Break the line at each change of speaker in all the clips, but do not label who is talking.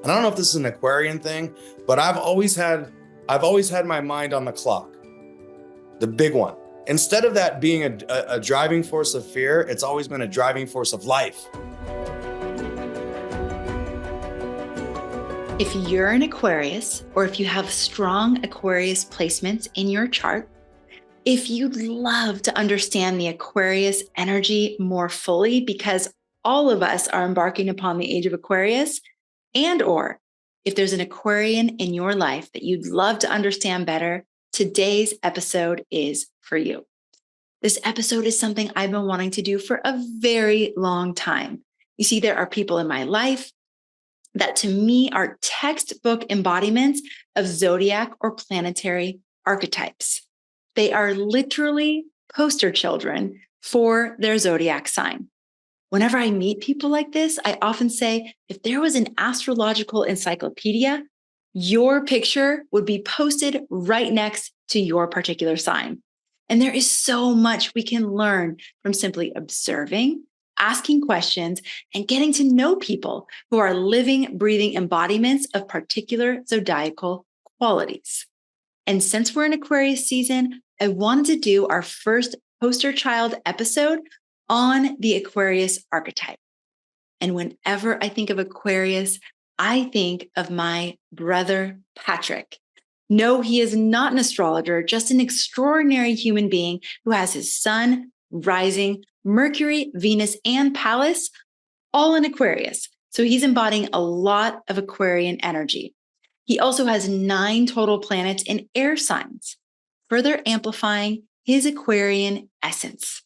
and I don't know if this is an Aquarian thing, but I've always had my mind on the clock, the big one. Instead of that being a driving force of fear, it's always been a driving force of life.
If you're an Aquarius, or if you have strong Aquarius placements in your chart, if you'd love to understand the Aquarius energy more fully, because all of us are embarking upon the age of Aquarius, and or if there's an Aquarian in your life that you'd love to understand better, today's episode is for you. This episode is something I've been wanting to do for a very long time. You see, there are people in my life that to me are textbook embodiments of Zodiac or planetary archetypes. They are literally poster children for their Zodiac sign. Whenever I meet people like this, I often say, if there was an astrological encyclopedia, your picture would be posted right next to your particular sign. And there is so much we can learn from simply observing, asking questions, and getting to know people who are living, breathing embodiments of particular zodiacal qualities. And since we're in Aquarius season, I wanted to do our first poster child episode on the Aquarius archetype. And whenever I think of Aquarius, I think of my brother, Patrick. No, he is not an astrologer, just an extraordinary human being who has his sun, rising, Mercury, Venus, and Pallas all in Aquarius. So he's embodying a lot of Aquarian energy. He also has 9 total planets in air signs, further amplifying his Aquarian essence.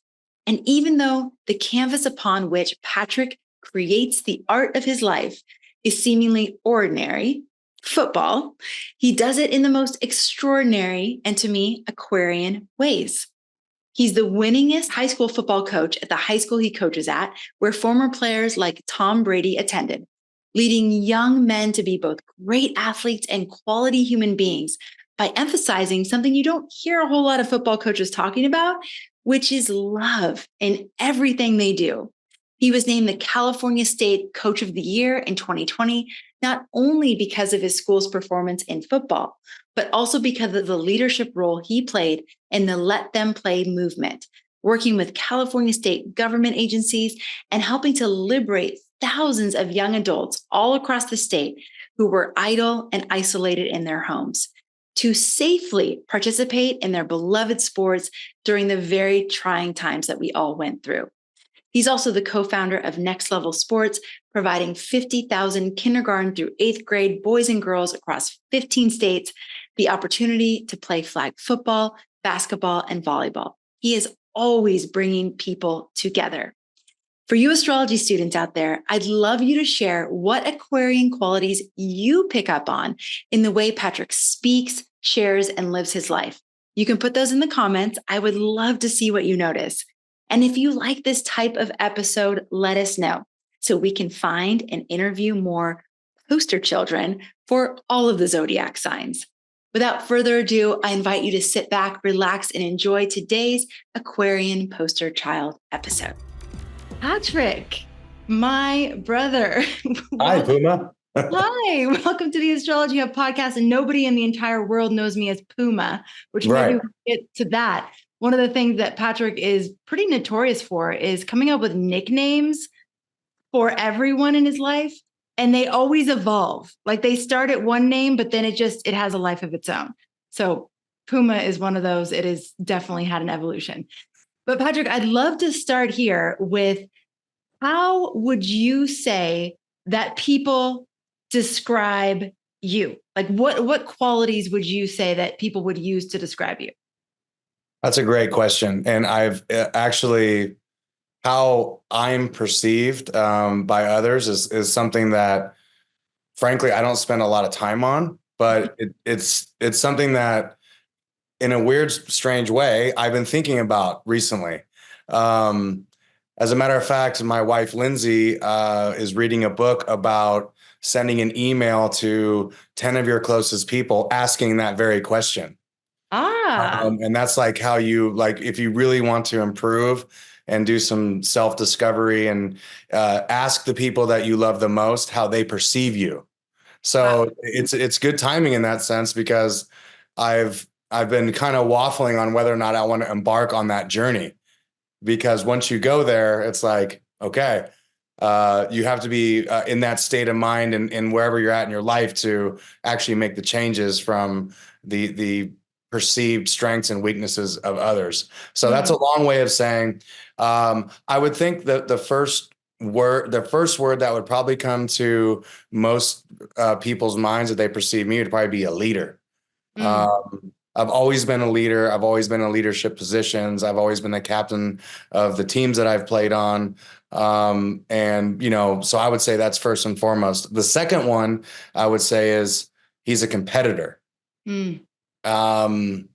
And even though the canvas upon which Patrick creates the art of his life is seemingly ordinary, football, he does it in the most extraordinary and, to me, Aquarian ways. He's the winningest high school football coach at the high school he coaches at, where former players like Tom Brady attended, leading young men to be both great athletes and quality human beings by emphasizing something you don't hear a whole lot of football coaches talking about, which is love in everything they do. He was named the California State Coach of the Year in 2020, not only because of his school's performance in football, but also because of the leadership role he played in the Let Them Play movement, working with California state government agencies and helping to liberate thousands of young adults all across the state who were idle and isolated in their homes to safely participate in their beloved sports during the very trying times that we all went through. He's also the co-founder of Next Level Sports, providing 50,000 kindergarten through 8th grade boys and girls across 15 states the opportunity to play flag football, basketball, and volleyball. He is always bringing people together. For you astrology students out there, I'd love you to share what Aquarian qualities you pick up on in the way Patrick speaks, shares, and lives his life. You can put those in the comments. I would love to see what you notice. And if you like this type of episode, let us know so we can find and interview more poster children for all of the zodiac signs. Without further ado, I invite you to sit back, relax, and enjoy today's Aquarian poster child episode. Patrick, my brother.
Hi, Puma.
Hi, welcome to the Astrology Hub podcast. And nobody in the entire world knows me as Puma, which maybe we'll get to that. One of the things that Patrick is pretty notorious for is coming up with nicknames for everyone in his life. And they always evolve. Like they start at one name, but then it has a life of its own. So Puma is one of those. It has definitely had an evolution. But Patrick, I'd love to start here with how would you say that people describe you? Like what qualities would you say that people would use to describe you?
That's a great question. And I've actually, how I'm perceived by others is something that, frankly, I don't spend a lot of time on, but it's something that, in a weird, strange way, I've been thinking about recently. As a matter of fact, my wife, Lindsay, is reading a book about sending an email to 10 of your closest people asking that very question. And that's like how you, like, if you really want to improve and do some self-discovery and ask the people that you love the most how they perceive you.
Wow.
So it's good timing in that sense because I've been kind of waffling on whether or not I want to embark on that journey. Because once you go there, it's like, okay, you have to be in that state of mind and wherever you're at in your life to actually make the changes from the perceived strengths and weaknesses of others. So that's a long way of saying, I would think that the first word that would probably come to most people's minds that they perceive me would probably be a leader.
Mm.
I've always been a leader. I've always been in leadership positions. I've always been the captain of the teams that I've played on. And, so I would say that's first and foremost. The second one I would say is he's a competitor.
Mm.
Um,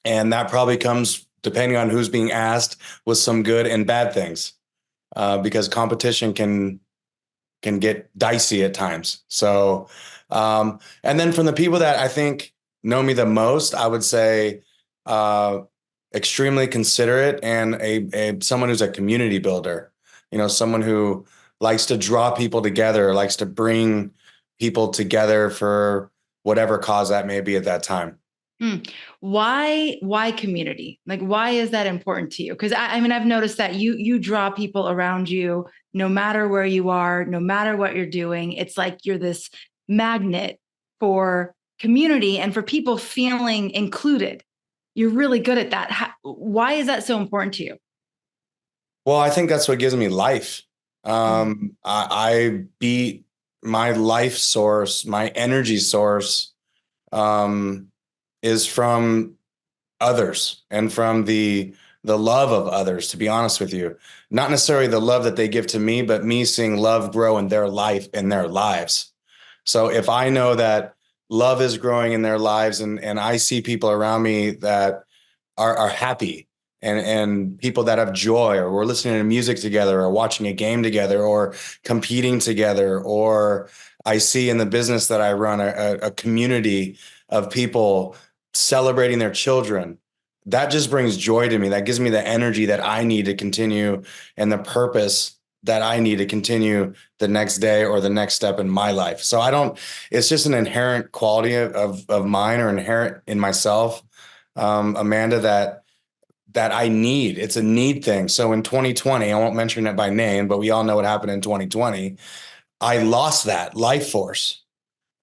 and that probably comes, depending on who's being asked, with some good and bad things, because competition can get dicey at times. So, and then from the people that I think know me the most, I would say uh, extremely considerate and a someone who's a community builder. Someone who likes to draw people together, likes to bring people together for whatever cause that may be at that time.
Mm. Why community? Like, why is that important to you? Because I mean, I've noticed that you draw people around you, no matter where you are, no matter what you're doing. It's like you're this magnet for community and for people feeling included. You're really good at that. Why is that so important to you?
Well, I think that's what gives me life.
Mm.
I beat my life source, my energy source, um, is from others and from the love of others, to be honest with you. Not necessarily the love that they give to me, but me seeing love grow in their life, in their lives. So if I know that love is growing in their lives and I see people around me that are happy and people that have joy, or we're listening to music together or watching a game together or competing together, or I see in the business that I run a community of people celebrating their children. That just brings joy to me. That gives me the energy that I need to continue and the purpose that I need to continue the next day or the next step in my life. So it's just an inherent quality of mine, or inherent in myself, Amanda, that I need. It's a need thing. So in 2020, I won't mention it by name, but we all know what happened in 2020. I lost that life force.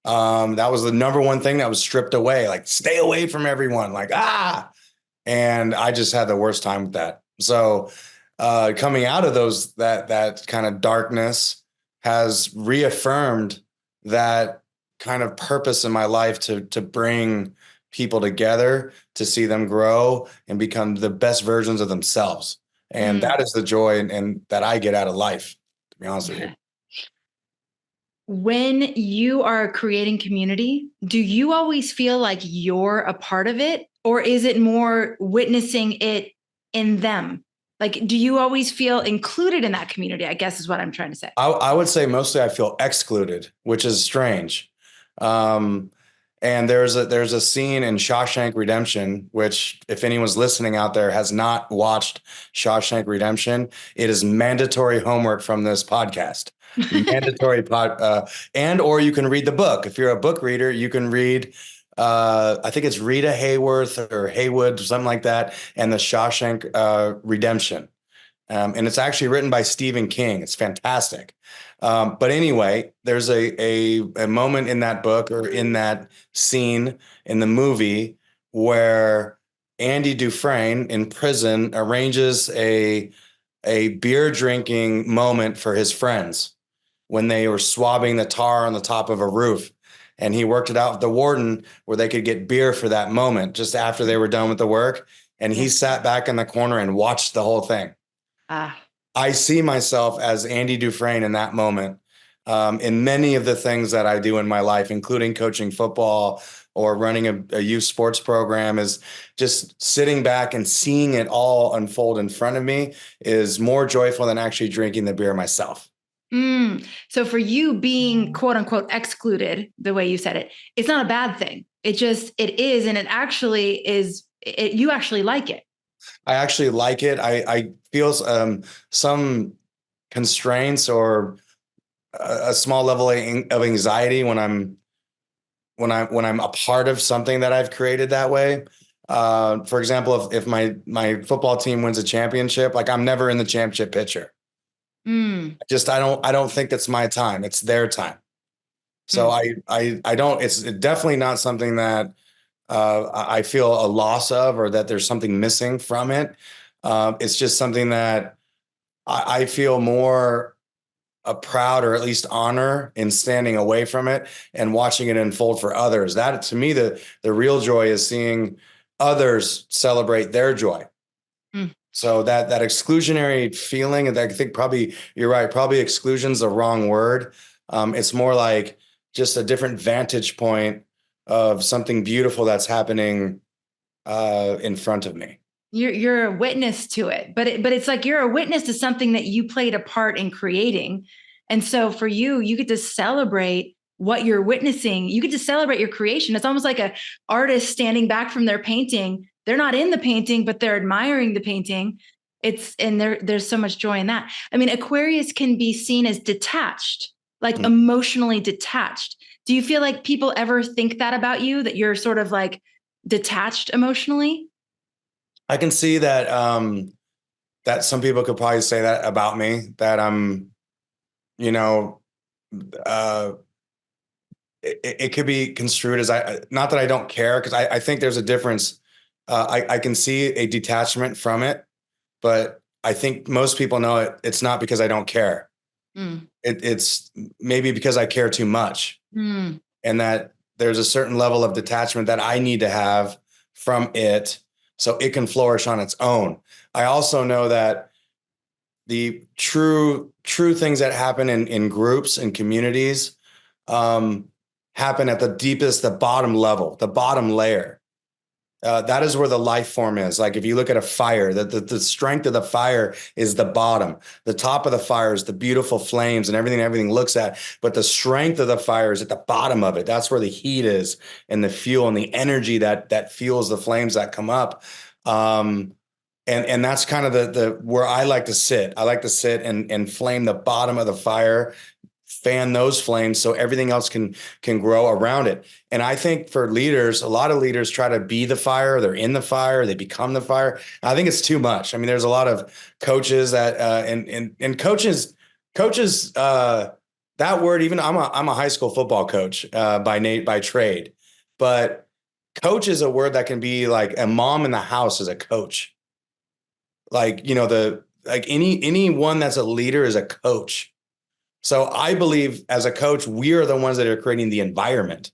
That was the number one thing that was stripped away. Like, stay away from everyone. Like, and I just had the worst time with that. So coming out of that kind of darkness has reaffirmed that kind of purpose in my life to bring people together, to see them grow and become the best versions of themselves. And
Mm.
that is the joy and that I get out of life, to be honest with you.
When you are creating community, do you always feel like you're a part of it, or is it more witnessing it in them? Like, do you always feel included in that community? I guess is what I'm trying to say.
I would say mostly I feel excluded, which is strange. Um, and there's a scene in Shawshank Redemption, which, if anyone's listening out there has not watched Shawshank Redemption, it is mandatory homework from this podcast. Mandatory and or you can read the book. If you're a book reader, you can read. I think it's Rita Hayworth or Haywood, something like that, and the Shawshank Redemption. And it's actually written by Stephen King. It's fantastic. But anyway, there's a moment in that book, or in that scene in the movie, where Andy Dufresne in prison arranges a beer drinking moment for his friends when they were swabbing the tar on the top of a roof. And he worked it out with the warden where they could get beer for that moment just after they were done with the work. And he sat back in the corner and watched the whole thing.
Ah.
I see myself as Andy Dufresne in that moment, in many of the things that I do in my life, including coaching football or running a youth sports program. Is just sitting back and seeing it all unfold in front of me is more joyful than actually drinking the beer myself.
Mm. So for you being quote unquote excluded, the way you said it, it's not a bad thing. It is. And it actually is, you actually like it.
I actually like it. I feel some constraints or a small level of anxiety when I'm a part of something that I've created that way. For example, if my football team wins a championship, like I'm never in the championship picture. I don't think it's my time. It's their time. So I don't, it's definitely not something that I feel a loss of, or that there's something missing from it. It's just something that I feel more a proud, or at least honor, in standing away from it and watching it unfold for others. That, to me, the real joy is seeing others celebrate their joy. So that exclusionary feeling, and I think probably you're right, probably exclusion's the wrong word. It's more like just a different vantage point of something beautiful that's happening in front of me.
You're a witness to it, but it's like you're a witness to something that you played a part in creating. And so for you, you get to celebrate what you're witnessing. You get to celebrate your creation. It's almost like an artist standing back from their painting. They're not in the painting, but they're admiring the painting. There's so much joy in that. I mean, Aquarius can be seen as detached, like emotionally detached. Do you feel like people ever think that about you, that you're sort of like detached emotionally?
I can see that that some people could probably say that about me, that I'm, you know, uh, it could be construed as not that I don't care, because I think there's a difference. I can see a detachment from it, but I think most people know it's not because I don't care. It's maybe because I care too much, and that there's a certain level of detachment that I need to have from it so it can flourish on its own. I also know that the true things that happen in groups and communities happen at the deepest, the bottom level, the bottom layer. That is where the life form is. Like if you look at a fire, the strength of the fire is the bottom. The top of the fire is the beautiful flames and everything looks at. But the strength of the fire is at the bottom of it. That's where the heat is, and the fuel and the energy that fuels the flames that come up. And that's kind of the where I like to sit. I like to sit and flame the bottom of the fire, fan those flames so everything else can grow around it. And I think for leaders, a lot of leaders try to be the fire. They're in the fire. They become the fire. I think it's too much. I mean, there's a lot of coaches that and coaches that word. Even I'm a high school football coach by trade, but coach is a word that can be like a mom in the house is a coach. Like, anyone that's a leader is a coach. So I believe as a coach, we are the ones that are creating the environment.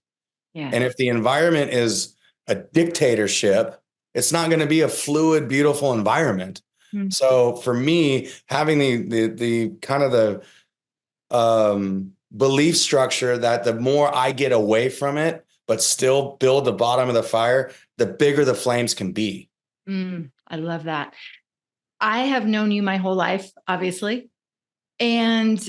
Yeah.
And if the environment is a dictatorship, it's not going to be a fluid, beautiful environment. So for me, having the kind of the belief structure that the more I get away from it, but still build the bottom of the fire, the bigger the flames can be.
I love that. I have known you my whole life, obviously. And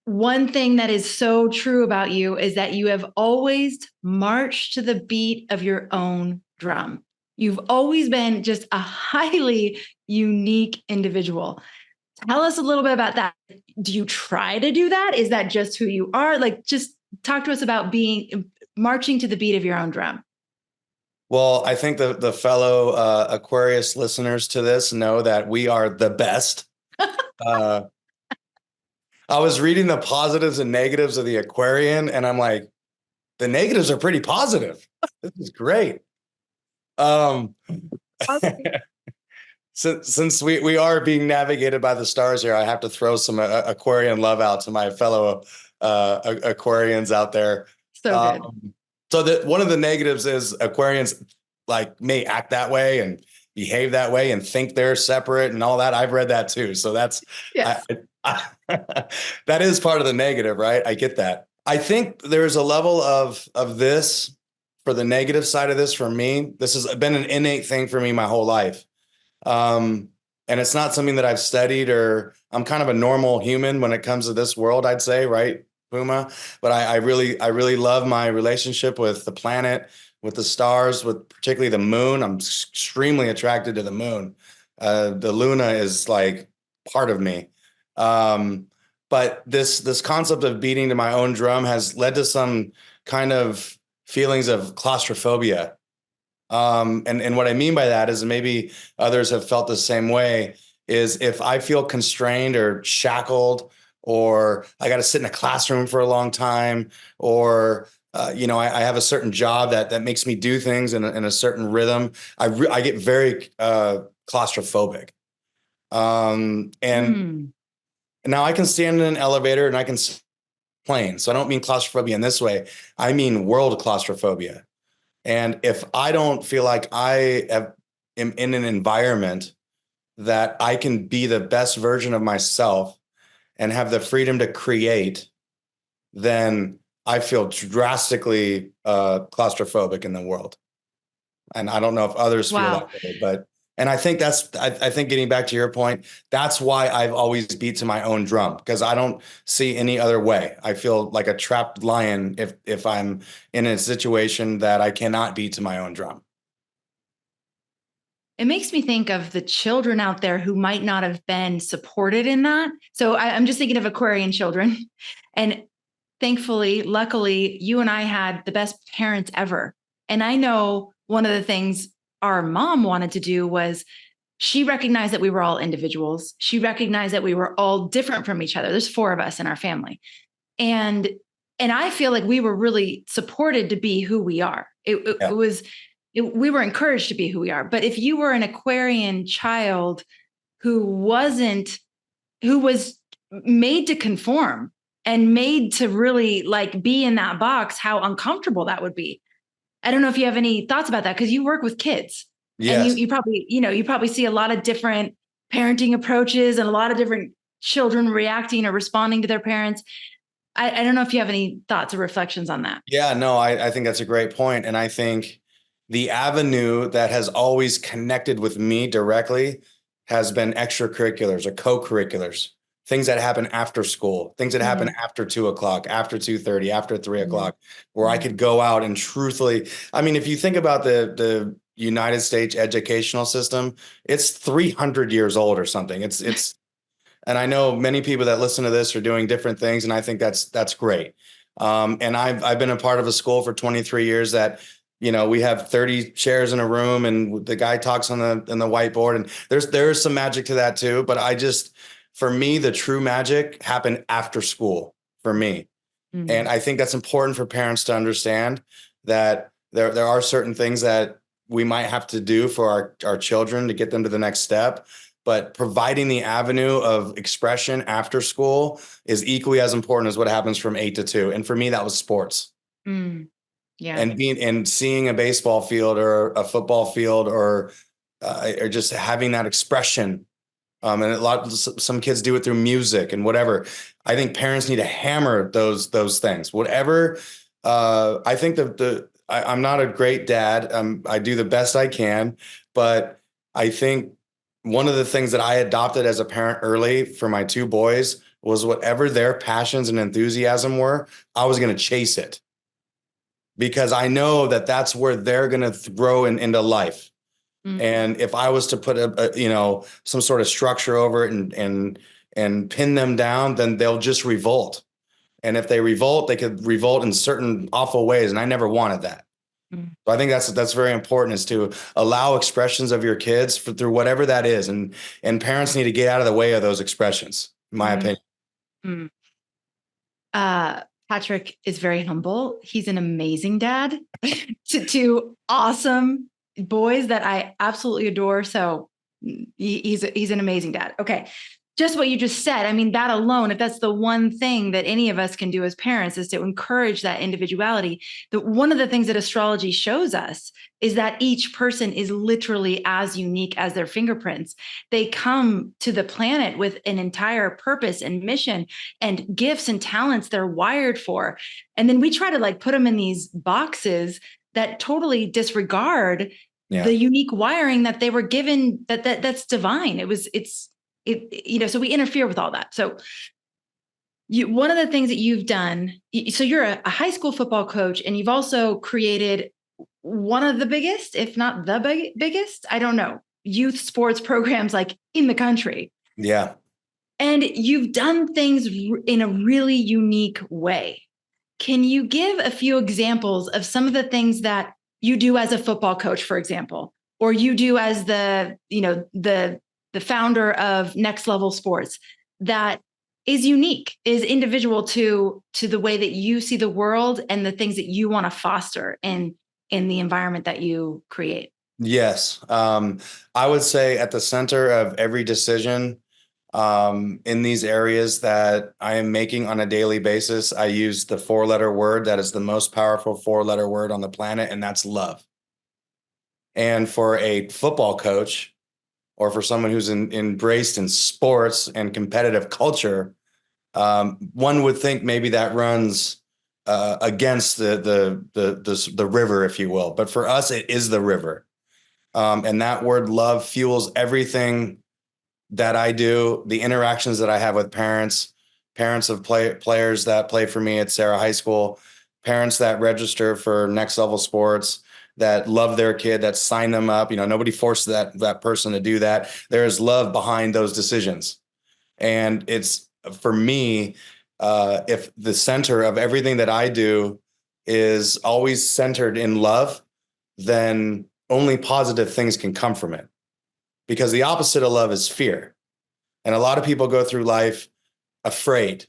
one thing that is so true about you is that you have always marched to the beat of your own drum. You've always been just a highly unique individual. Tell us a little bit about that. Do you try to do that? Is that just who you are? Like, just talk to us about marching to the beat of your own drum.
Well, I think the fellow Aquarius listeners to this know that we are the best. I was reading the positives and negatives of the Aquarian, and I'm like, the negatives are pretty positive. This is great. Since we are being navigated by the stars here, I have to throw some Aquarian love out to my fellow Aquarians out there.
So good.
So that one of the negatives is Aquarians like may act that way and behave that way and think they're separate and all that. I've read that too. So that's
yes.
that is part of the negative, right? I get that. I think there's a level of this for the negative side of this for me. This has been an innate thing for me my whole life. And it's not something that I've studied, or I'm kind of a normal human when it comes to this world, I'd say, right, Puma? But I really love my relationship with the planet, with the stars, with particularly the moon. I'm extremely attracted to the moon. The Luna is like part of me. But but this concept of beating to my own drum has led to some kind of feelings of claustrophobia. And what I mean by that is, and maybe others have felt the same way, is if I feel constrained or shackled, or I got to sit in a classroom for a long time, or I have a certain job that makes me do things in a certain rhythm, I get very claustrophobic. And now I can stand in an elevator and I can plane. So I don't mean claustrophobia in this way. I mean world claustrophobia. And if I don't feel like am in an environment that I can be the best version of myself and have the freedom to create, then I feel drastically claustrophobic in the world. And I don't know if others feel that way, but and I think I think getting back to your point, that's why I've always beat to my own drum, because I don't see any other way. I feel like a trapped lion if I'm in a situation that I cannot beat to my own drum.
It makes me think of the children out there who might not have been supported in that. So I'm just thinking of Aquarian children. And thankfully, luckily, you and I had the best parents ever. And I know one of the things our mom wanted to do was she recognized that we were all individuals. She recognized that we were all different from each other. There's 4 of us in our family. And I feel like we were really supported to be who we are. We were encouraged to be who we are. But if you were an Aquarian child who was made to conform and made to really like be in that box, how uncomfortable that would be. I don't know if you have any thoughts about that, because you work with kids.
Yes.
And you probably see a lot of different parenting approaches and a lot of different children reacting or responding to their parents. I don't know if you have any thoughts or reflections on that.
Yeah, no, I think that's a great point. And I think the avenue that has always connected with me directly has been extracurriculars or co-curriculars, things that happen after school, things that happen after 2:00, after 2:30, after 3:00, where I could go out and truthfully, I mean, if you think about the United States educational system, it's 300 years old or something. It's and I know many people that listen to this are doing different things, and I think that's great. And I've been a part of a school for 23 years that, we have 30 chairs in a room and the guy talks on the whiteboard, and there's some magic to that too. But for me, the true magic happened after school for me. And I think that's important for parents to understand, that there are certain things that we might have to do for our children to get them to the next step. But providing the avenue of expression after school is equally as important as what happens from 8 to 2. And for me, that was sports.
Yeah.
And seeing a baseball field or a football field, or just having that expression. And some kids do it through music and whatever. I think parents need to hammer those things. Whatever. I think I'm not a great dad. I do the best I can, but I think one of the things that I adopted as a parent early for my 2 boys was whatever their passions and enthusiasm were, I was going to chase it, because I know that that's where they're going to grow into life. And if I was to put some sort of structure over it and pin them down, then they'll just revolt. And if they revolt, they could revolt in certain awful ways. And I never wanted that. So I think that's very important, is to allow expressions of your kids through whatever that is. And parents need to get out of the way of those expressions, in my opinion.
Patrick is very humble. He's an amazing dad to 2 awesome boys that I absolutely adore. So he's an amazing dad. Okay. Just what you just said. I mean, that alone, if that's the one thing that any of us can do as parents, is to encourage that individuality. One of the things that astrology shows us is that each person is literally as unique as their fingerprints. They come to the planet with an entire purpose and mission and gifts and talents they're wired for. And then we try to put them in these boxes that totally disregard the unique wiring that they were given, that's divine. So we interfere with all that. So one of the things that you've done, so you're a high school football coach, and you've also created one of the biggest, if not the biggest, I don't know, youth sports programs in the country.
Yeah.
And you've done things in a really unique way. Can you give a few examples of some of the things that you do as a football coach, for example, or you do as the founder of Next Level Sports that is unique, is individual to the way that you see the world and the things that you want to foster in the environment that you create?
Yes. I would say at the center of every decision in these areas that I am making on a daily basis, I use the 4-letter word that is the most powerful 4-letter word on the planet, and that's love. And for a football coach, or for someone who's embraced in sports and competitive culture, one would think maybe that runs against the river, if you will. But for us, it is the river. And that word love fuels everything that I do, the interactions that I have with parents of players that play for me at Sarah High School, parents that register for Next Level Sports, that love their kid, that sign them up. Nobody forced that person to do that. There is love behind those decisions. And it's, for me, if the center of everything that I do is always centered in love, then only positive things can come from it. Because the opposite of love is fear. And a lot of people go through life afraid,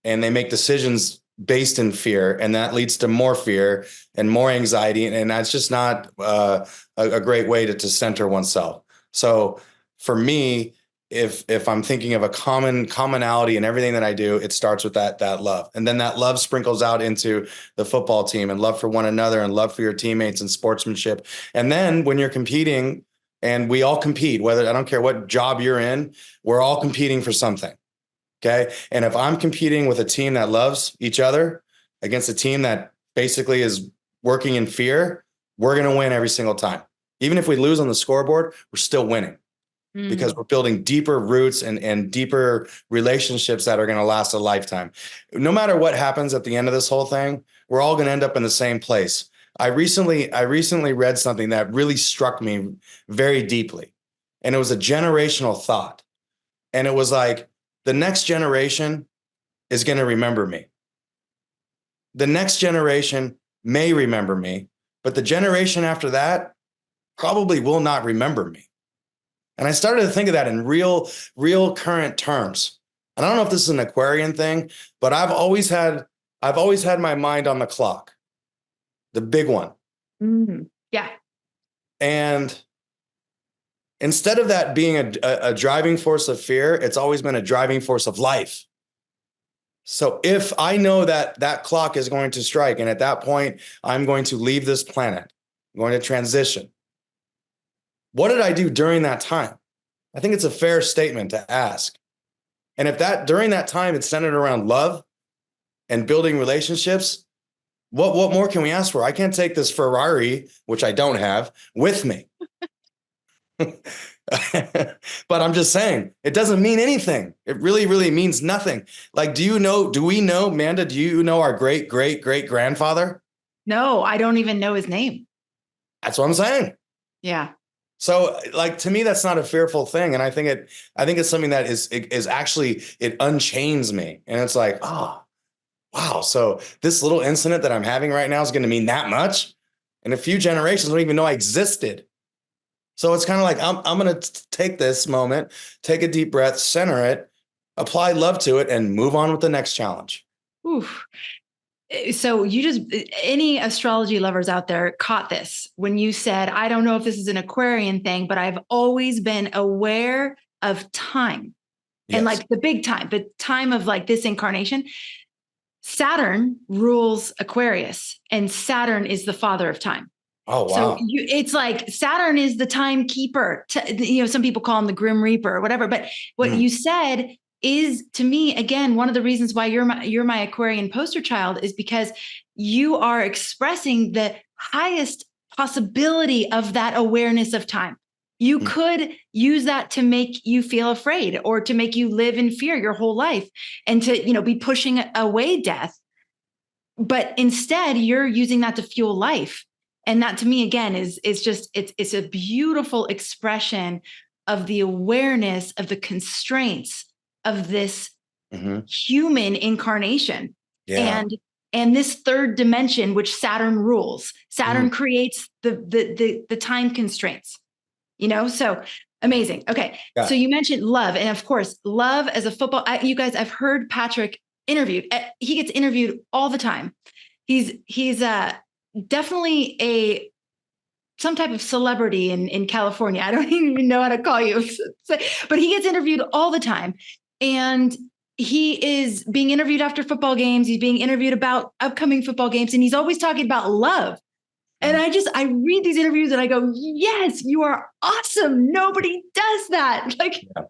and they make decisions based in fear, and that leads to more fear and more anxiety. And that's just not a great way to center oneself. So for me, if I'm thinking of a commonality in everything that I do, it starts with that love. And then that love sprinkles out into the football team, and love for one another, and love for your teammates, and sportsmanship. And then when you're competing, and we all compete, whether, I don't care what job you're in, we're all competing for something. Okay. And if I'm competing with a team that loves each other against a team that basically is working in fear, we're going to win every single time. Even if we lose on the scoreboard, we're still winning because we're building deeper roots and deeper relationships that are going to last a lifetime. No matter what happens at the end of this whole thing, we're all going to end up in the same place. I recently read something that really struck me very deeply, and it was a generational thought. And it was like, the next generation is going to remember me. The next generation may remember me, but the generation after that probably will not remember me. And I started to think of that in real current terms. And I don't know if this is an Aquarian thing, but I've always had my mind on the clock, the big one.
Mm-hmm. Yeah.
And instead of that being a driving force of fear, it's always been a driving force of life. So if I know that clock is going to strike, and at that point, I'm going to leave this planet, I'm going to transition, what did I do during that time? I think it's a fair statement to ask. And if during that time, it's centered around love and building relationships, what more can we ask for? I can't take this Ferrari, which I don't have, with me. But I'm just saying, it doesn't mean anything. It really, really means nothing. Like, do we know, Amanda, do you know our great grandfather?
No, I don't even know his name.
That's what I'm saying.
Yeah.
So, like, to me, that's not a fearful thing. And I think it's something that is actually, it unchains me. And it's like, oh, wow. So this little incident that I'm having right now is going to mean that much. And a few generations don't even know I existed. So it's kind of like, I'm going to take this moment, take a deep breath, center it, apply love to it, and move on with the next challenge.
Oof. So any astrology lovers out there caught this when you said, I don't know if this is an Aquarian thing, but I've always been aware of time. Yes. And like the big time, the time of like this incarnation. Saturn rules Aquarius, and Saturn is the father of time.
Oh, wow.
So it's like Saturn is the timekeeper. Some people call him the Grim Reaper or whatever. But what you said is, to me, again, one of the reasons why you're my Aquarian poster child is because you are expressing the highest possibility of that awareness of time. You could use that to make you feel afraid, or to make you live in fear your whole life, and to, be pushing away death. But instead, you're using that to fuel life. And that, to me, again, is just, it's a beautiful expression of the awareness of the constraints of this
Mhm.
human incarnation.
Yeah.
And this third dimension, which Saturn rules. Saturn creates the time constraints, so amazing. Okay.
Yeah.
So you mentioned love. And of course, love as a football, you guys, I've heard Patrick interviewed. He gets interviewed all the time. He's definitely some type of celebrity in California. I don't even know how to call you, but he gets interviewed all the time. And he is being interviewed after football games. He's being interviewed about upcoming football games. And he's always talking about love. And I read these interviews and I go, yes, you are awesome. Nobody does that.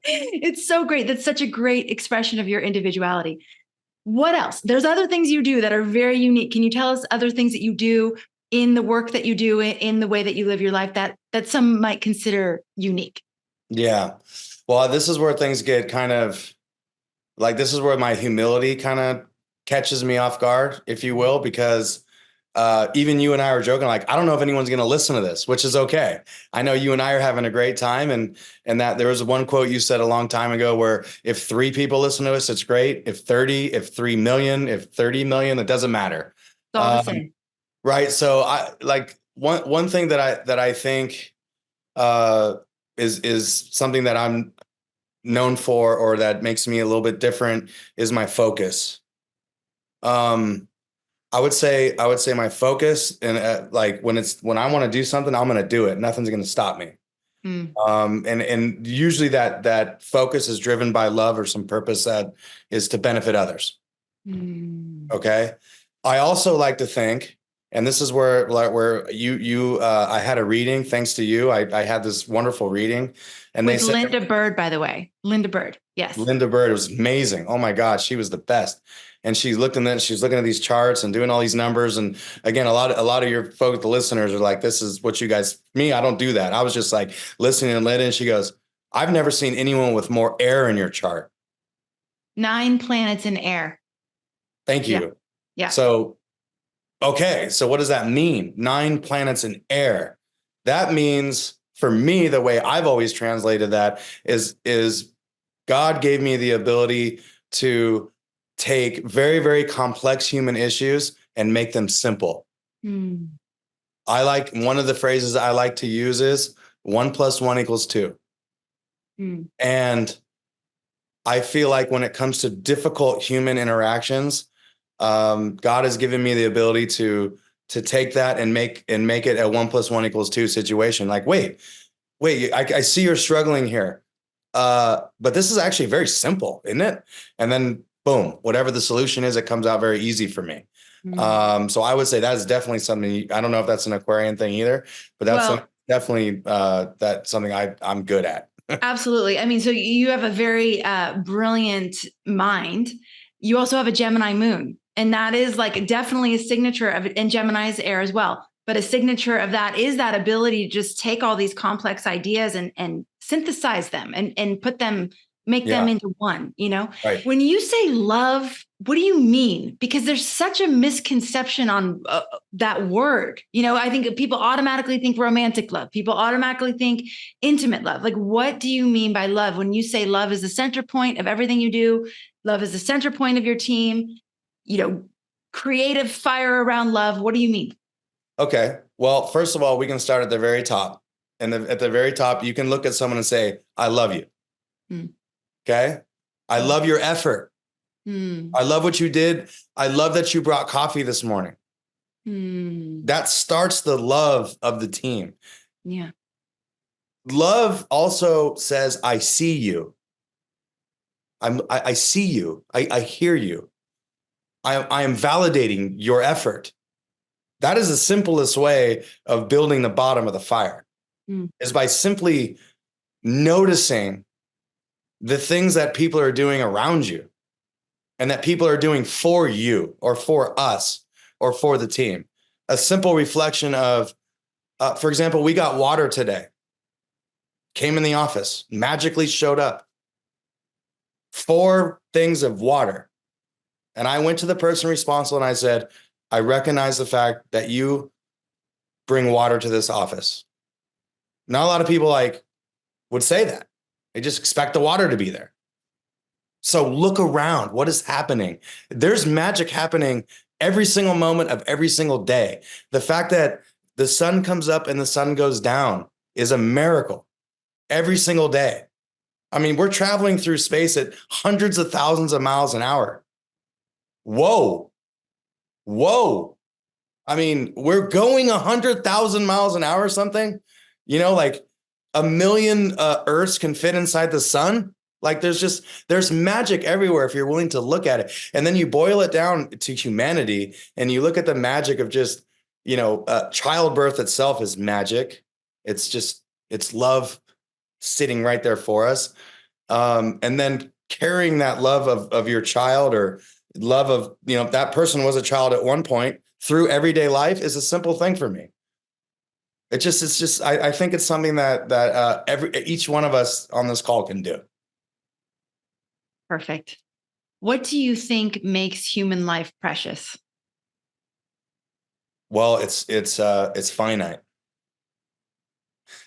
It's so great. That's such a great expression of your individuality. What else? There's other things you do that are very unique. Can you tell us other things that you do in the work that you do, in the way that you live your life, that some might consider unique?
Yeah. Well, this is where things get kind of like, this is where my humility kind of catches me off guard, if you will, because even you and I were joking, like, I don't know if anyone's going to listen to this, which is okay. I know you and I are having a great time. And that there was one quote you said a long time ago where if 3 people listen to us, it's great. If 30, if 3 million, if 30 million, it doesn't matter.
It's all the same.
Right. So I like one thing that I think is something that I'm known for, or that makes me a little bit different, is my focus. I would say my focus, and like when I want to do something, I'm going to do it. Nothing's going to stop me. And usually that focus is driven by love or some purpose that is to benefit others. Okay. I also like to think, and this is where I had a reading, thanks to you. I had this wonderful reading, and
with
they said,
Linda Bird, by the way, Linda Bird. Yes.
Linda Bird was amazing. Oh my God, she was the best. And she's looking at these charts and doing all these numbers. And again, a lot of your folks, the listeners, are like, this is what you guys, me, I don't do that. I was just like listening and letting. She goes, I've never seen anyone with more air in your chart.
9 planets in air.
Thank you.
Yeah.
So, okay. So what does that mean? 9 planets in air. That means, for me, the way I've always translated that is God gave me the ability to take very, very complex human issues and make them simple. I like, one of the phrases I like to use is 1 + 1 = 2. And I feel like when it comes to difficult human interactions, God has given me the ability to take that and make it a 1 + 1 = 2 situation. Like, wait, I see you're struggling here. But this is actually very simple, isn't it? And then boom, whatever the solution is, it comes out very easy for me. So I would say that's definitely something. I don't know if that's an Aquarian thing either, but that's definitely that's something I'm good at.
Absolutely. I mean, so you have a very brilliant mind. You also have a Gemini moon, and that is like definitely a signature of it, and Gemini's air as well. But a signature of that is that ability to just take all these complex ideas and synthesize them and put them, make them into one,
Right.
When you say love, what do you mean? Because there's such a misconception on that word. I think people automatically think romantic love. People automatically think intimate love. Like, what do you mean by love? When you say love is the center point of everything you do, love is the center point of your team, creative fire around love. What do you mean?
Okay. Well, first of all, we can start at the very top. And at the very top, you can look at someone and say, I love you. Okay. I love your effort. I love what you did. I love that you brought coffee this morning. That starts the love of the team.
Yeah.
Love also says, I see you. I see you. I hear you. I am validating your effort. That is the simplest way of building the bottom of the fire, is by simply noticing the things that people are doing around you and that people are doing for you or for us or for the team. A simple reflection of, for example, we got water today, came in the office, magically showed up, 4 things of water. And I went to the person responsible and I said, I recognize the fact that you bring water to this office. Not a lot of people would say that. They just expect the water to be there. So look around. What is happening? There's magic happening every single moment of every single day. The fact that the sun comes up and the sun goes down is a miracle every single day. I mean, we're traveling through space at hundreds of thousands of miles an hour. Whoa. Whoa. I mean, we're going 100,000 miles an hour or something, like a million Earths can fit inside the sun. Like there's magic everywhere if you're willing to look at it. And then you boil it down to humanity and you look at the magic of just, childbirth itself is magic. It's love sitting right there for us. And then carrying that love of your child or love of, that person was a child at one point through everyday life is a simple thing for me. I think it's something that each one of us on this call can do.
Perfect. What do you think makes human life precious?
Well, it's finite.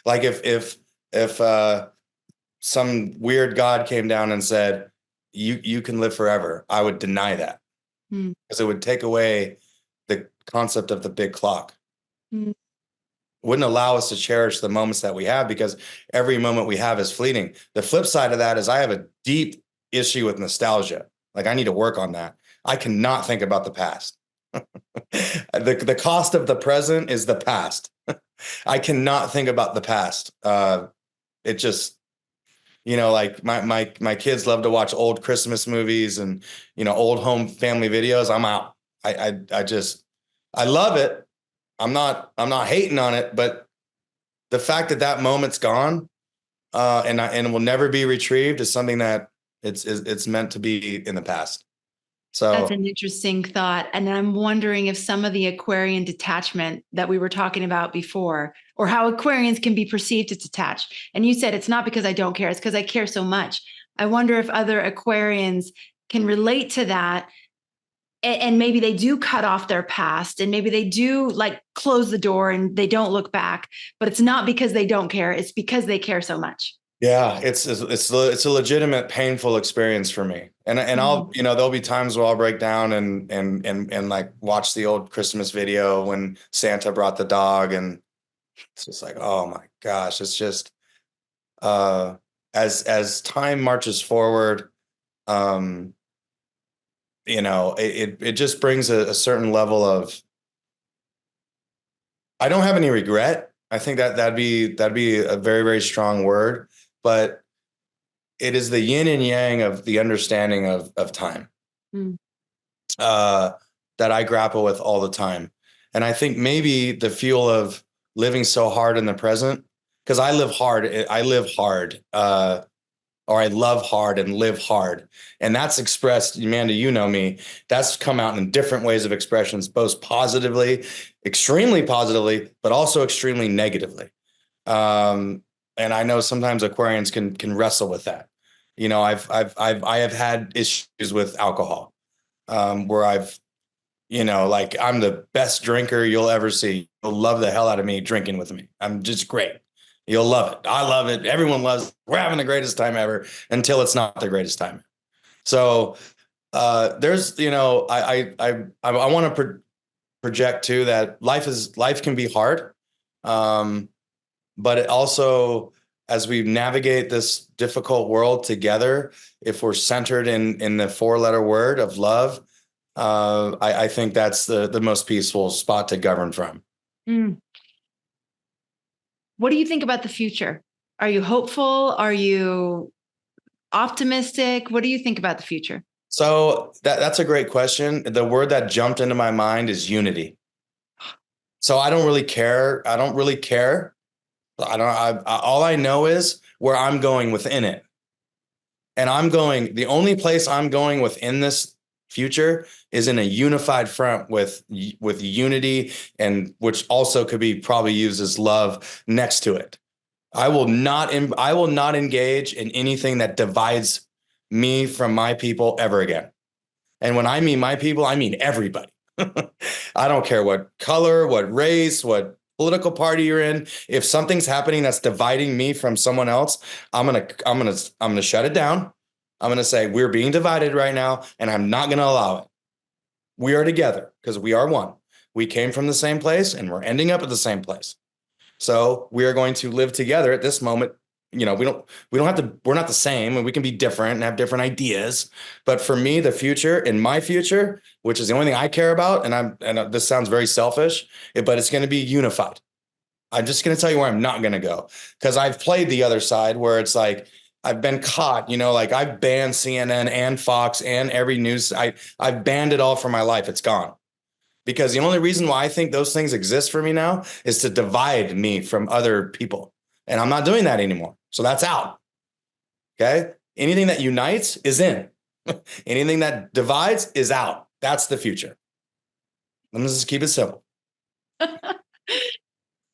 Like if some weird God came down and said, you can live forever, I would deny that because it would take away the concept of the big clock. Wouldn't allow us to cherish the moments that we have because every moment we have is fleeting. The flip side of that is I have a deep issue with nostalgia. Like I need to work on that. I cannot think about the past. The cost of the present is the past. I cannot think about the past. It just, like my kids love to watch old Christmas movies and, old home family videos. I'm out. I love it. I'm not hating on it, but the fact that moment's gone, and will never be retrieved is something that it's meant to be in the past. So
that's an interesting thought. And I'm wondering if some of the Aquarian detachment that we were talking about before, or how Aquarians can be perceived as detached. And you said it's not because I don't care, it's because I care so much. I wonder if other Aquarians can relate to that. And maybe they do cut off their past and maybe they do like close the door and they don't look back, but it's not because they don't care. It's because they care so much.
Yeah, it's a legitimate painful experience for me. And I'll, there'll be times where I'll break down and like watch the old Christmas video when Santa brought the dog. And it's just like, oh my gosh, it's just, as time marches forward, it just brings a certain level of, I don't have any regret. I think that'd be a very, very strong word, but it is the yin and yang of the understanding of time, that I grapple with all the time. And I think maybe the fuel of living so hard in the present, because I live hard, or I love hard and live hard. And that's expressed, Amanda, me, that's come out in different ways of expressions, both positively, extremely positively, but also extremely negatively. And I know sometimes Aquarians can wrestle with that. I have had issues with alcohol, where I've, like I'm the best drinker you'll ever see. You'll love the hell out of me drinking with me. I'm just great. You'll love it. I love it. Everyone loves it. We're having the greatest time ever until it's not the greatest time. So there's, I want to project too that life can be hard. But it also, as we navigate this difficult world together, if we're centered in the 4-letter word of love, I think that's the most peaceful spot to govern from.
What do you think about the future? Are you hopeful? Are you optimistic? What do you think about the future?
So that's a great question. The word that jumped into my mind is unity. So I don't really care. All I know is where I'm going within it. And the only place I'm going within this future is in a unified front with unity, and which also could be probably used as love next to it. I will not engage in anything that divides me from my people ever again. And when I mean my people, I mean everybody. I don't care what color, what race, what political party you're in. If something's happening that's dividing me from someone else, I'm gonna shut it down. I'm going to say we're being divided right now, and I'm not going to allow it. We are together because we are one. We came from the same place and we're ending up at the same place. So we are going to live together at this moment. You know, we don't have to, we're not the same, and we can be different and have different ideas. But for me, the future, in my future, which is the only thing I care about, and this sounds very selfish, but it's going to be unified. I'm just going to tell you where I'm not going to go, because I've played the other side where it's like, I've been caught, you know, like I've banned CNN and Fox and every news. I've banned it all for my life. It's gone. Because the only reason why I think those things exist for me now is to divide me from other people. And I'm not doing that anymore. So that's out. Okay. Anything that unites is in. Anything that divides is out. That's the future. Let's just keep it simple.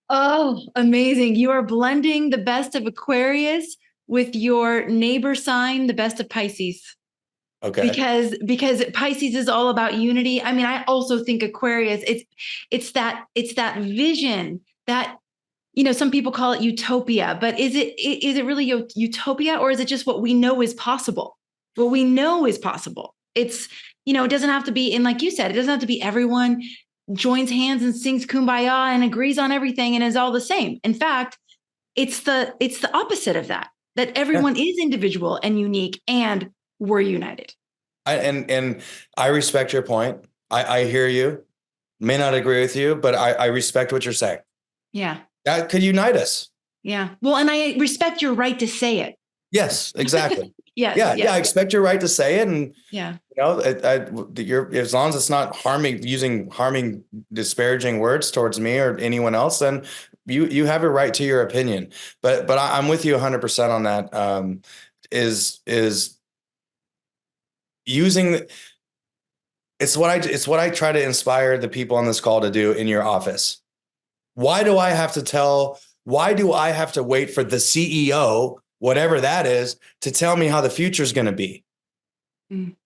Oh, amazing. You are blending the best of Aquarius with your neighbor sign, the best of Pisces.
Okay.
Because Pisces is all about unity. I mean, I also think Aquarius, it's that vision that, you know, some people call it utopia, but is it really utopia, or is it just what we know is possible? What we know is possible. It's, you know, it doesn't have to be, and like you said, it doesn't have to be everyone joins hands and sings kumbaya and agrees on everything and is all the same. In fact, it's the opposite of that, that everyone is individual and unique, and we're united.
And I respect your point. I hear you. May not agree with you, but I respect what you're saying.
Yeah.
That could unite us.
Yeah. Well, and I respect your right to say it.
Yes, exactly.
Yes.
Yeah.
Yes.
I expect your right to say it. And,
yeah,
you know, you're, as long as it's not harming, disparaging words towards me or anyone else, then you have a right to your opinion. But I'm with you 100% on that. Is using it's what I try to inspire the people on this call to do in your office. Why do I have to wait for the CEO, whatever that is, to tell me how the future is going to be?
Mm.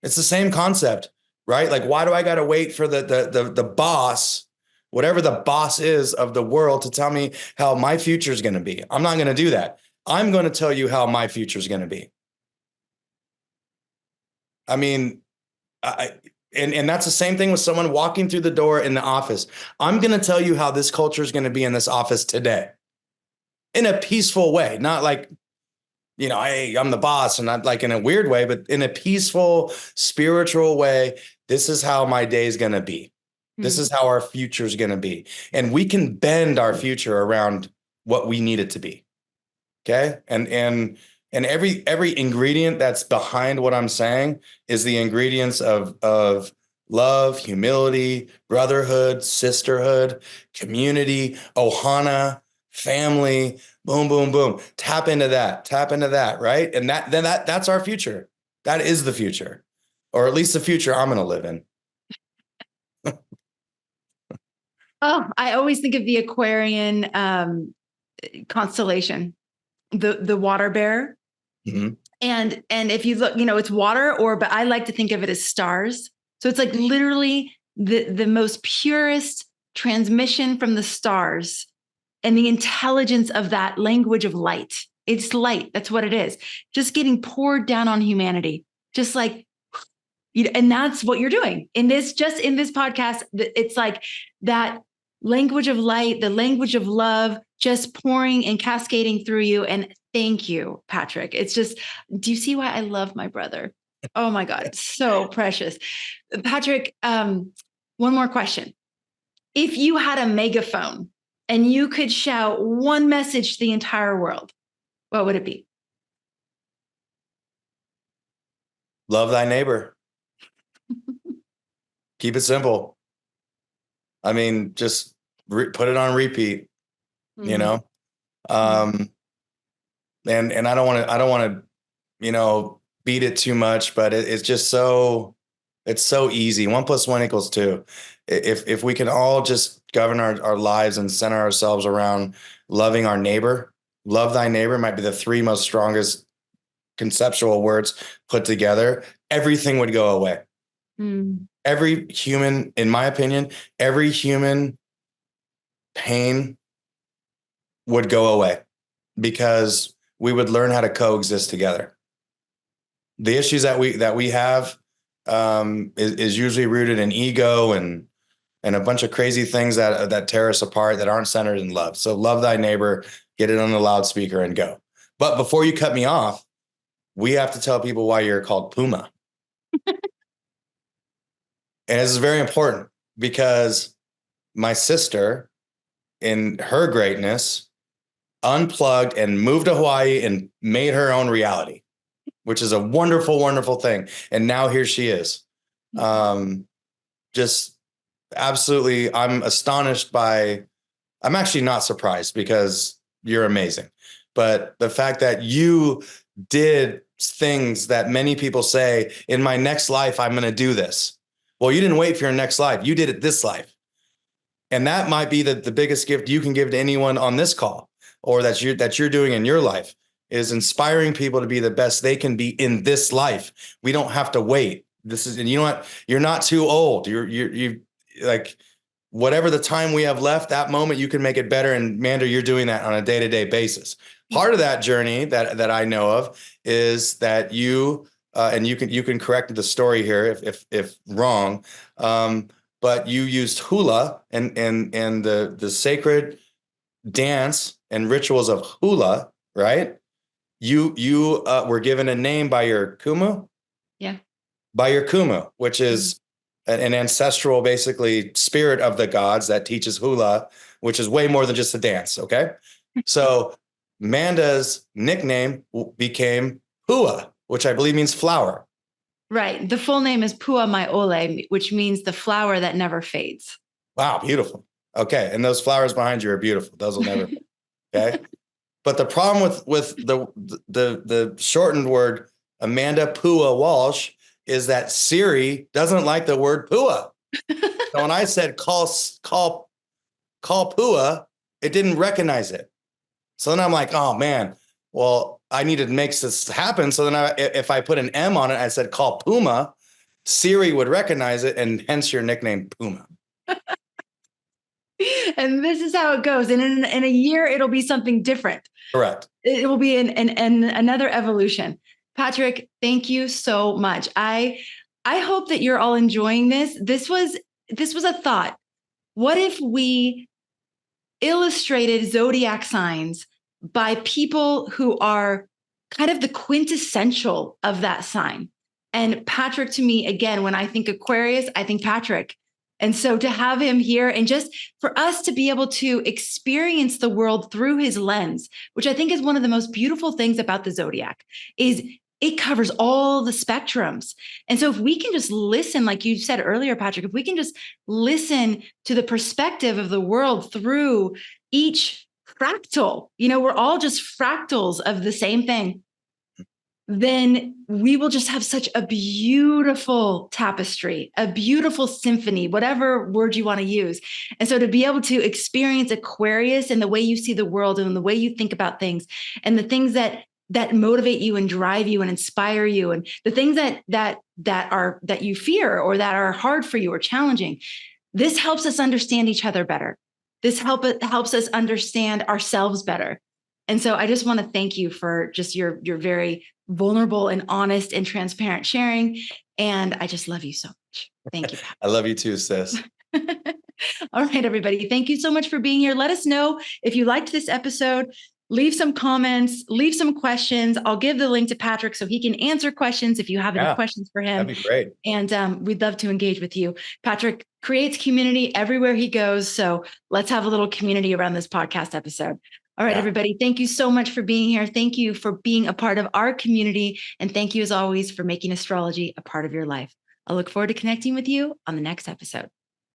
It's the same concept, right? Like, why do I got to wait for the boss, whatever the boss is of the world, to tell me how my future is going to be? I'm not going to do that. I'm going to tell you how my future is going to be. I mean, and that's the same thing with someone walking through the door in the office. I'm going to tell you how this culture is going to be in this office today, in a peaceful way, not like, you know, hey, I'm the boss, and not like in a weird way, but in a peaceful, spiritual way. This is how my day is going to be. This is how our future is going to be. And we can bend our future around what we need it to be. Okay. And every ingredient that's behind what I'm saying is the ingredients of love, humility, brotherhood, sisterhood, community, ohana, family, boom, boom, boom. Tap into that, right? And that's our future. That is the future, or at least the future I'm going to live in.
Oh, I always think of the Aquarian constellation, the water bear.
Mm-hmm.
And if you look, you know, it's water, but I like to think of it as stars. So it's like literally the most purest transmission from the stars, and the intelligence of that language of light. It's light. That's what it is. Just getting poured down on humanity. Just like, you know, and that's what you're doing in this podcast. It's like that language of light, the language of love, just pouring and cascading through you. And thank you, Patrick. It's just, do you see why I love my brother? Oh my God, it's so precious. Patrick, one more question. If you had a megaphone and you could shout one message to the entire world, what would it be?
Love thy neighbor. Keep it simple. I mean, just put it on repeat, you know? And I don't want to, you know, beat it too much, but it's just it's so easy. 1 + 1 = 2. If we can all just govern our lives and center ourselves around loving our neighbor, love thy neighbor might be the 3 most strongest conceptual words put together, everything would go away. Every human, in my opinion, every human pain would go away, because we would learn how to coexist together. The issues that we have is usually rooted in ego and a bunch of crazy things that tear us apart, that aren't centered in love. So love thy neighbor, get it on the loudspeaker and go. But before you cut me off, we have to tell people why you're called Puma. And this is very important because my sister, in her greatness, unplugged and moved to Hawaii and made her own reality, which is a wonderful, wonderful thing. And now here she is. Just absolutely, I'm astonished by, I'm actually not surprised because you're amazing. But the fact that you did things that many people say, in my next life, I'm going to do this. Well, you didn't wait for your next life. You did it this life. And that might be the biggest gift you can give to anyone on this call, or that you're doing in your life, is inspiring people to be the best they can be in this life. We don't have to wait. This is, and you know what? You're not too old. You like, whatever the time we have left, that moment you can make it better. And Manda, you're doing that on a day-to-day basis. Part of that journey that I know of is that you and you can correct the story here if wrong, but you used hula and the sacred dance and rituals of hula, right? You were given a name by your kumu.
Yeah.
By your kumu, which is an ancestral, basically, spirit of the gods that teaches hula, which is way more than just a dance. Okay. So Manda's nickname became Hua, which I believe means flower.
Right. The full name is Pua Mai Ole, which means the flower that never fades.
Wow. Beautiful. Okay. And those flowers behind you are beautiful. Those will never fade. Okay. But the problem with the shortened word Amanda Pua Walsh is that Siri doesn't like the word Pua. So when I said call Pua, it didn't recognize it. So then I'm like, oh man, well, I need to make this happen. So then if I put an M on it, I said call Puma, Siri would recognize it, and hence your nickname Puma.
And this is how it goes. And in a year, it'll be something different.
Correct.
It will be an another evolution. Patrick, thank you so much. I hope that you're all enjoying this. This was a thought. What if we illustrated zodiac signs by people who are kind of the quintessential of that sign? And Patrick, to me, again, when I think Aquarius, I think Patrick. And so to have him here and just for us to be able to experience the world through his lens, which I think is one of the most beautiful things about the zodiac, is it covers all the spectrums. And so if we can just listen, like you said earlier, Patrick, if we can just listen to the perspective of the world through each fractal, we're all just fractals of the same thing, then we will just have such a beautiful tapestry, a beautiful symphony, whatever word you want to use. And so to be able to experience Aquarius and the way you see the world and the way you think about things and the things that motivate you and drive you and inspire you and the things that you fear or that are hard for you or challenging, this helps us understand each other better. This helps us understand ourselves better. And so I just want to thank you for just your very vulnerable and honest and transparent sharing. And I just love you so much. Thank you.
I love you too, sis.
All right, everybody. Thank you so much for being here. Let us know if you liked this episode. Leave some comments, leave some questions. I'll give the link to Patrick so he can answer questions if you have any questions for him.
That'd be great.
And we'd love to engage with you. Patrick creates community everywhere he goes. So let's have a little community around this podcast episode. All right, everybody. Thank you so much for being here. Thank you for being a part of our community. And thank you, as always, for making astrology a part of your life. I'll look forward to connecting with you on the next episode.